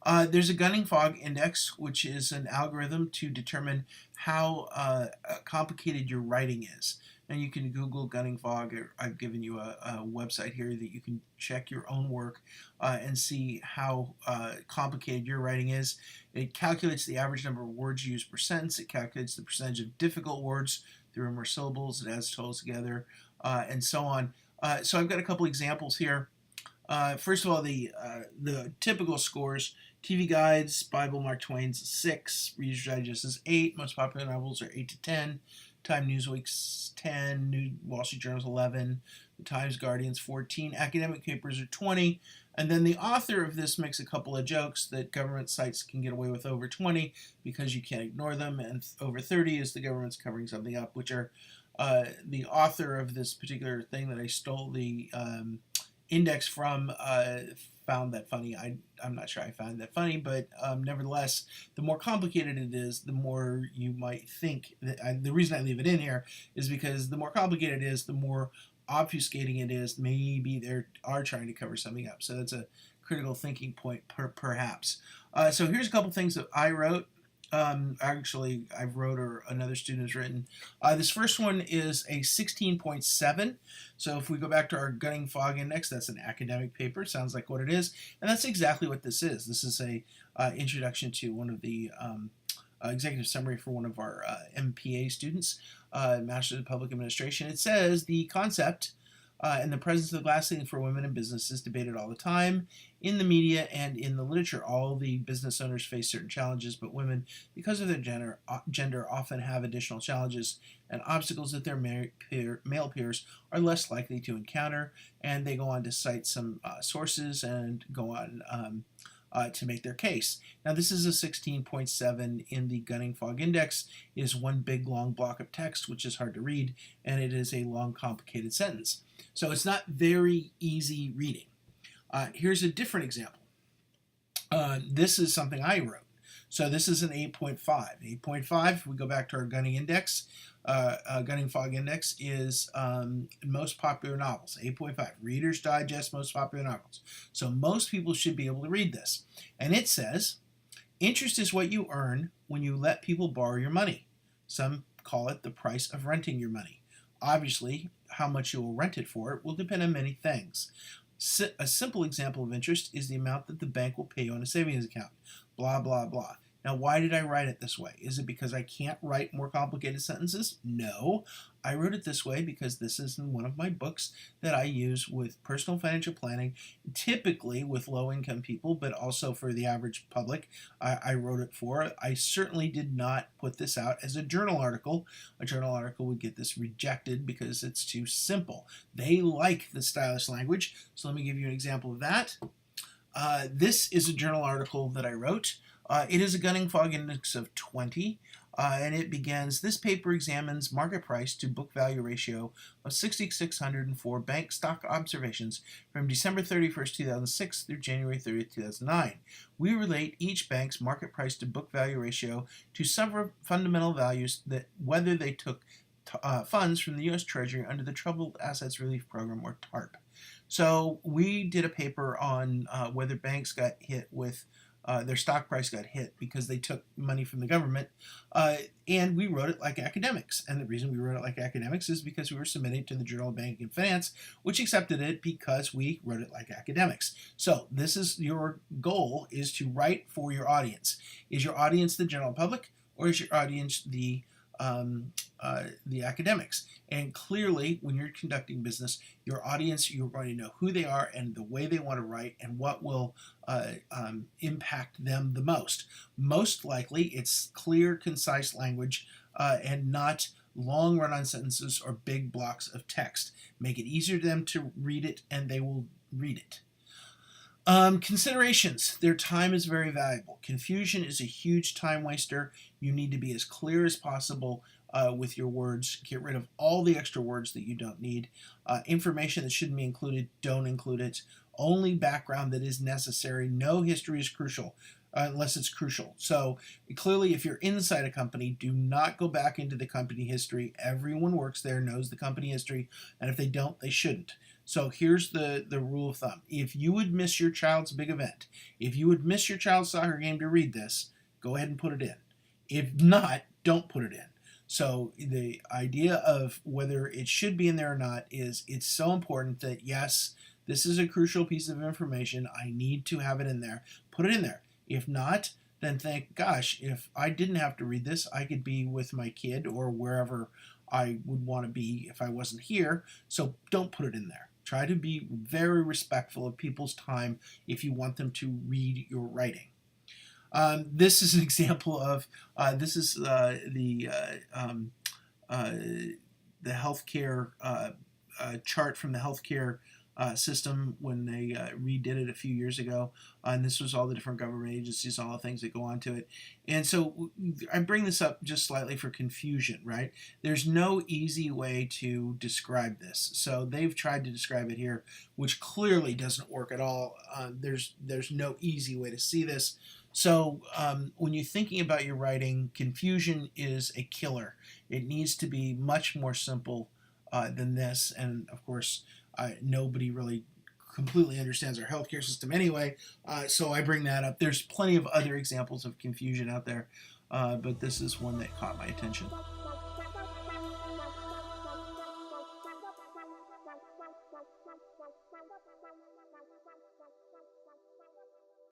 There's a Gunning Fog Index, which is an algorithm to determine how complicated your writing is. And you can Google Gunning Fog. Or I've given you a website here that you can check your own work and see how complicated your writing is. It calculates the average number of words used per sentence. It calculates the percentage of difficult words through more syllables. It adds totals together, and so on. So I've got a couple examples here. First of all, the typical scores: TV Guides, Bible, Mark Twain's 6, Reader's Digest is 8, most popular novels are 8 to 10, Time Newsweek's 10, New Wall Street Journal's 11, the Times Guardian's 14, academic papers are 20, and then the author of this makes a couple of jokes that government sites can get away with over 20 because you can't ignore them, and over 30 is the government's covering something up, which are the author of this particular thing that I stole the index from found that funny. I'm not sure I found that funny, but nevertheless, the more complicated it is, the more you might think. The reason I leave it in here is because the more complicated it is, the more obfuscating it is. Maybe they are trying to cover something up. So that's a critical thinking point, perhaps. So here's a couple things that I wrote. Actually, I've wrote or another student has written. This first one is a 16.7. So if we go back to our Gunning Fog Index, that's an academic paper. Sounds like what it is. And that's exactly what this is. This is a introduction to one of the executive summary for one of our MPA students, Master's of Public Administration. It says the concept and the presence of the glass ceiling for women in business is debated all the time in the media and in the literature. All the business owners face certain challenges, but women, because of their gender often have additional challenges and obstacles that their male peers are less likely to encounter. And they go on to cite some sources and go on to make their case. Now, this is a 16.7 in the Gunning Fog Index. It is one big long block of text, which is hard to read, and it is a long, complicated sentence. So it's not very easy reading. Here's a different example. This is something I wrote. So this is an 8.5. 8.5, if we go back to our Gunning Index, Gunning Fog Index is most popular novels. 8.5, Reader's Digest, most popular novels. So most people should be able to read this. And it says, interest is what you earn when you let people borrow your money. Some call it the price of renting your money. Obviously, how much you will rent it for will depend on many things. A simple example of interest is the amount that the bank will pay you on a savings account. Blah, blah, blah. Now, why did I write it this way? Is it because I can't write more complicated sentences? No. I wrote it this way because this is in one of my books that I use with personal financial planning, typically with low-income people, but also for the average public. I wrote it for. I certainly did not put this out as a journal article. A journal article would get this rejected because it's too simple. They like the stylish language, so let me give you an example of that. This is a journal article that I wrote. It is a Gunning Fog Index of 20, and it begins, this paper examines market price to book value ratio of 6,604 bank stock observations from December 31st, 2006 through January 30th, 2009. We relate each bank's market price to book value ratio to several fundamental values that whether they took funds from the U.S. Treasury under the Troubled Assets Relief Program, or TARP. So we did a paper on whether banks got hit with their stock price got hit because they took money from the government, and we wrote it like academics. And the reason we wrote it like academics is because we were submitting to the Journal of Banking and Finance, which accepted it because we wrote it like academics. So this is your goal, is to write for your audience. Is your audience the general public, or is your audience the academics? And clearly, when you're conducting business, your audience, you're going to know who they are and the way they want to write and what will impact them the most. Most likely, it's clear, concise language and not long run-on sentences or big blocks of text. Make it easier for them to read it, and they will read it. Considerations. Their time is very valuable. Confusion is a huge time waster. You need to be as clear as possible with your words. Get rid of all the extra words that you don't need. Information that shouldn't be included, don't include it. Only background that is necessary. No history is crucial. unless it's crucial. So clearly, if you're inside a company, do not go back into the company history. Everyone works there, knows the company history, and if they don't, they shouldn't. So here's the rule of thumb. If you would miss your child's big event, if you would miss your child's soccer game to read this, go ahead and put it in. If not, don't put it in. So the idea of whether it should be in there or not is it's so important that, yes, this is a crucial piece of information. I need to have it in there. Put it in there. If not, then thank gosh, if I didn't have to read this, I could be with my kid or wherever I would want to be if I wasn't here. So don't put it in there. Try to be very respectful of people's time if you want them to read your writing. This is an example of this is the healthcare chart from the healthcare system when they redid it a few years ago. And this was all the different government agencies, all the things that go onto it. And so I bring this up just slightly for confusion, right? There's no easy way to describe this. So they've tried to describe it here, which clearly doesn't work at all. There's no easy way to see this. So when you're thinking about your writing, confusion is a killer. It needs to be much more simple than this. And of course, nobody really completely understands our healthcare system anyway, so I bring that up. There's plenty of other examples of confusion out there, but this is one that caught my attention.